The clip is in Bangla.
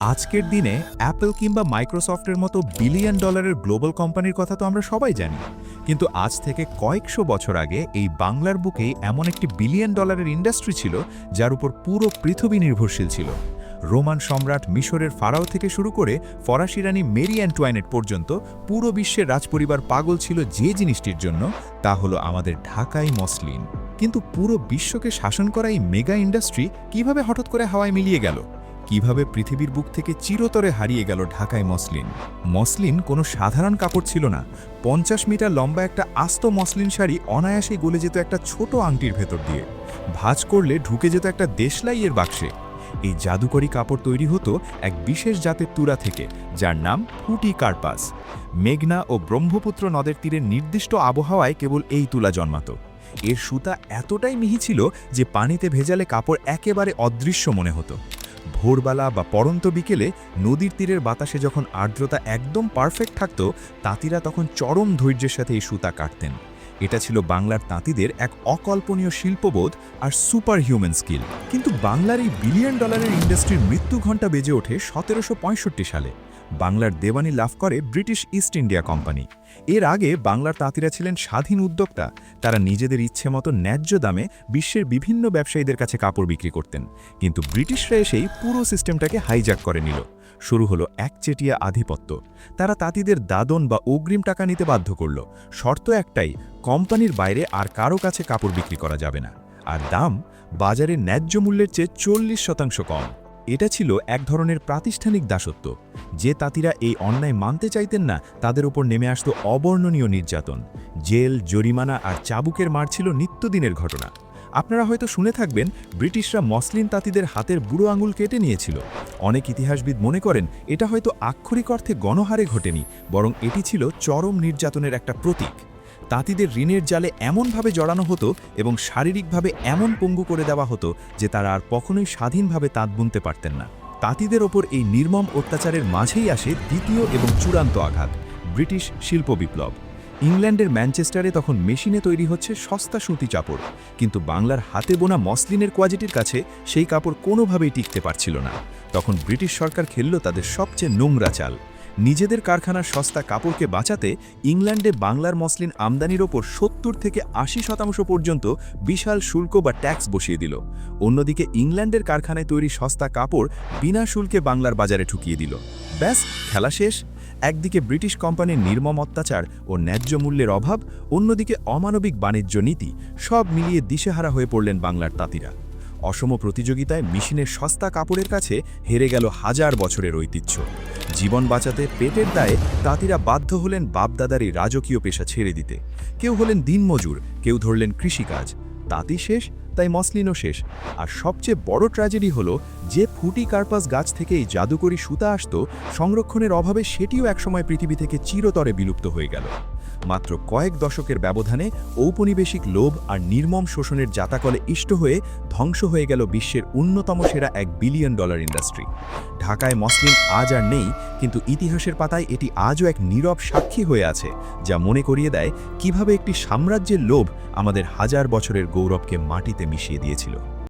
আজকের দিনে অ্যাপল কিংবা মাইক্রোসফটের মতো বিলিয়ন ডলারের গ্লোবাল কোম্পানির কথা তো আমরা সবাই জানি, কিন্তু আজ থেকে কয়েকশো বছর আগে এই বাংলার বুকেই এমন একটি বিলিয়ন ডলারের ইন্ডাস্ট্রি ছিল যার উপর পুরো পৃথিবী নির্ভরশীল ছিল। রোমান সম্রাট মিশরের ফারাও থেকে শুরু করে ফরাসি রানী মেরি অ্যান্টোয়ানেট পর্যন্ত পুরো বিশ্বের রাজপরিবার পাগল ছিল যে জিনিসটির জন্য, তা হলো আমাদের ঢাকাই মসলিন। কিন্তু পুরো বিশ্বকে শাসন করা এই মেগা ইন্ডাস্ট্রি কিভাবে হঠাৎ করে হাওয়ায় মিলিয়ে গেল? কিভাবে পৃথিবীর বুক থেকে চিরতরে হারিয়ে গেল ঢাকাই মসলিন? মসলিন কোনো সাধারণ কাপড় ছিল না। 50 মিটার লম্বা একটা আস্ত মসলিন শাড়ি অনায়াসেই গলে যেত একটা ছোট আংটির ভেতর দিয়ে, ভাঁজ করলে ঢুকে যেত একটা দেশলাইয়ের বাক্সে। এই জাদুকরি কাপড় তৈরি হতো এক বিশেষ জাতের তুলা থেকে, যার নাম ফুটি কার্পাস। মেঘনা ও ব্রহ্মপুত্র নদের তীরে নির্দিষ্ট আবহাওয়ায় কেবল এই তুলা জন্মাত। এর সুতা এতটাই মিহি ছিল যে পানিতে ভেজালে কাপড় একেবারে অদৃশ্য মনে হতো। ভোরবেলা বা পড়ন্ত বিকেলে নদীর তীরের বাতাসে যখন আর্দ্রতা একদম পারফেক্ট থাকত, তাঁতিরা তখন চরম ধৈর্যের সাথে এই সুতা কাটতেন। এটা ছিল বাংলার তাঁতিদের এক অকল্পনীয় শিল্পবোধ আর সুপার হিউম্যান স্কিল। কিন্তু বাংলার এই বিলিয়ন ডলারের ইন্ডাস্ট্রির মৃত্যু ঘণ্টা বেজে ওঠে 1765 সালে। বাংলার দেওয়ানি লাভ করে ব্রিটিশ ইস্ট ইন্ডিয়া কোম্পানি। এর আগে বাংলার তাঁতিরা ছিলেন স্বাধীন উদ্যোক্তা। তারা নিজেদের ইচ্ছে মতো ন্যায্য দামে বিশ্বের বিভিন্ন ব্যবসায়ীদের কাছে কাপড় বিক্রি করতেন। কিন্তু ব্রিটিশরা এসেই পুরো সিস্টেমটাকে হাইজ্যাক করে নিল। শুরু হলো একচেটিয়া আধিপত্য। তারা তাঁতিদের দাদন বা অগ্রিম টাকা নিতে বাধ্য করল। শর্ত একটাই, কোম্পানির বাইরে আর কারো কাছে কাপড় বিক্রি করা যাবে না। আর দাম বাজারের ন্যায্য মূল্যের চেয়ে 40% কম। এটা ছিল এক ধরনের প্রাতিষ্ঠানিক দাসত্ব। যে তাঁতিরা এই অন্যায় মানতে চাইতেন না, তাদের উপর নেমে আসত অবর্ণনীয় নির্যাতন। জেল, জরিমানা আর চাবুকের মার ছিল নিত্যদিনের ঘটনা। আপনারা হয়তো শুনে থাকবেন, ব্রিটিশরা মসলিন তাঁতিদের হাতের বুড়ো আঙুল কেটে নিয়েছিল। অনেক ইতিহাসবিদ মনে করেন এটা হয়তো আক্ষরিক অর্থে গণহারে ঘটেনি, বরং এটি ছিল চরম নির্যাতনের একটা প্রতীক। তাঁতিদের ঋণের জালে এমনভাবে জড়ানো হতো এবং শারীরিকভাবে এমন পঙ্গু করে দেওয়া হতো যে তারা আর কখনোই স্বাধীনভাবে তাঁত বুনতে পারতেন না। তাঁতিদের ওপর এই নির্মম অত্যাচারের মাঝেই আসে দ্বিতীয় এবং চূড়ান্ত আঘাত, ব্রিটিশ শিল্প বিপ্লব। ইংল্যান্ডের ম্যানচেস্টারে তখন মেশিনে তৈরি হচ্ছে সস্তা সুতি কাপড়, কিন্তু বাংলার হাতে বোনা মসলিনের কোয়ালিটির কাছে সেই কাপড় কোনোভাবেই টিকতে পারছিল না। তখন ব্রিটিশ সরকার খেলল তাদের সবচেয়ে নোংরা চাল। নিজেদের কারখানার সস্তা কাপড়কে বাঁচাতে ইংল্যান্ডে বাংলার মসলিন আমদানির ওপর 70 থেকে 80% পর্যন্ত বিশাল শুল্ক বা ট্যাক্স বসিয়ে দিল। অন্যদিকে ইংল্যান্ডের কারখানায় তৈরি সস্তা কাপড় বিনা শুল্কে বাংলার বাজারে ঠুকিয়ে দিল। ব্যাস, খেলা শেষ। একদিকে ব্রিটিশ কোম্পানির নির্মম অত্যাচার ও ন্যায্য মূল্যের অভাব, অন্যদিকে অমানবিক বাণিজ্য নীতি, সব মিলিয়ে দিশেহারা হয়ে পড়লেন বাংলার তাঁতিরা। অসম প্রতিযোগিতায় মেশিনের সস্তা কাপড়ের কাছে হেরে গেল হাজার বছরের ঐতিহ্য। জীবন বাঁচাতে পেটের দায়ে তাঁতিরা বাধ্য হলেন বাপদাদার এই রাজকীয় পেশা ছেড়ে দিতে। কেউ হলেন দিনমজুর, কেউ ধরলেন কৃষিকাজ। তাঁতি শেষ, তাই মসলিনও শেষ। আর সবচেয়ে বড় ট্র্যাজেডি হলো, যে ফুটি কার্পাস গাছ থেকে এই জাদুকরি সুতা আসত, সংরক্ষণের অভাবে সেটিও একসময় পৃথিবী থেকে চিরতরে বিলুপ্ত হয়ে গেল। মাত্র কয়েক দশকের ব্যবধানে ঔপনিবেশিক লোভ আর নির্মম শোষণের জাতাকলে ইষ্ট হয়ে ধ্বংস হয়ে গেল বিশ্বের অন্যতম সেরা এক বিলিয়ন ডলার ইন্ডাস্ট্রি। ঢাকায় মসলিন আজ আর নেই, কিন্তু ইতিহাসের পাতায় এটি আজও এক নীরব সাক্ষী হয়ে আছে, যা মনে করিয়ে দেয় কিভাবে একটি সাম্রাজ্যের লোভ আমাদের হাজার বছরের গৌরবকে মাটিতে মিশিয়ে দিয়েছিল।